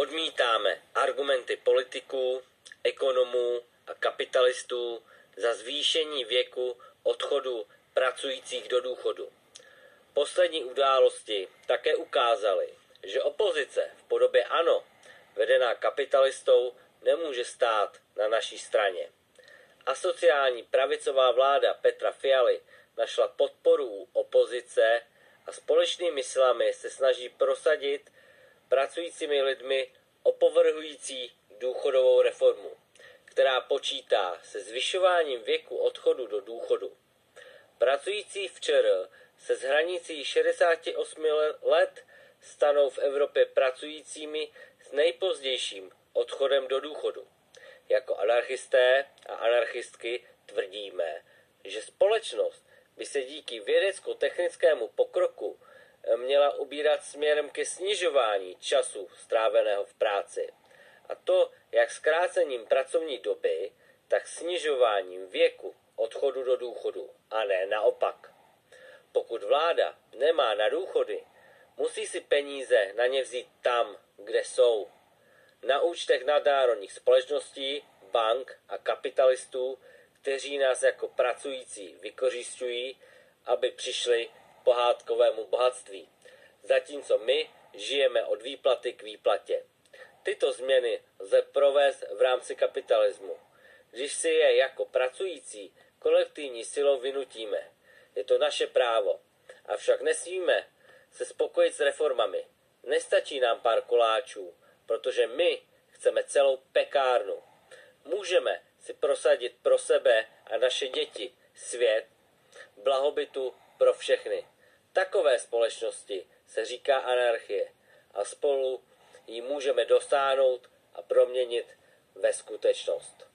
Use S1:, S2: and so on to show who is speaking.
S1: Odmítáme argumenty politiků, ekonomů a kapitalistů za zvýšení věku odchodu pracujících do důchodu. Poslední události také ukázaly, že opozice v podobě ANO, vedená kapitalistou, nemůže stát na naší straně. Asociální pravicová vláda Petra Fialy našla podporu u opozice a společnými silami se snaží prosadit pracujícími lidmi opovrhující důchodovou reformu, která počítá se zvyšováním věku odchodu do důchodu. Pracující v ČR se s hranicí 68 let stanou v Evropě pracujícími s nejpozdějším odchodem do důchodu. Jako anarchisté a anarchistky tvrdíme, že společnost by se díky vědecko-technickému pokroku měla ubírat směrem ke snižování času stráveného v práci. A to jak zkrácením pracovní doby, tak snižováním věku odchodu do důchodu, a ne naopak. Pokud vláda nemá na důchody, musí si peníze na ně vzít tam, kde jsou. Na účtech nadnárodních společností, bank a kapitalistů, kteří nás jako pracující vykořisťují, aby přišli k pohádkovému bohatství. Zatímco my žijeme od výplaty k výplatě. Tyto změny lze provést v rámci kapitalismu. Když si je jako pracující kolektivní silou vynutíme. Je to naše právo. Avšak nesmíme se spokojit s reformami. Nestačí nám pár koláčů, protože my chceme celou pekárnu. Můžeme si prosadit pro sebe a naše děti svět blahobytu pro všechny. Takové společnosti se říká anarchie a spolu ji můžeme dosáhnout a proměnit ve skutečnost.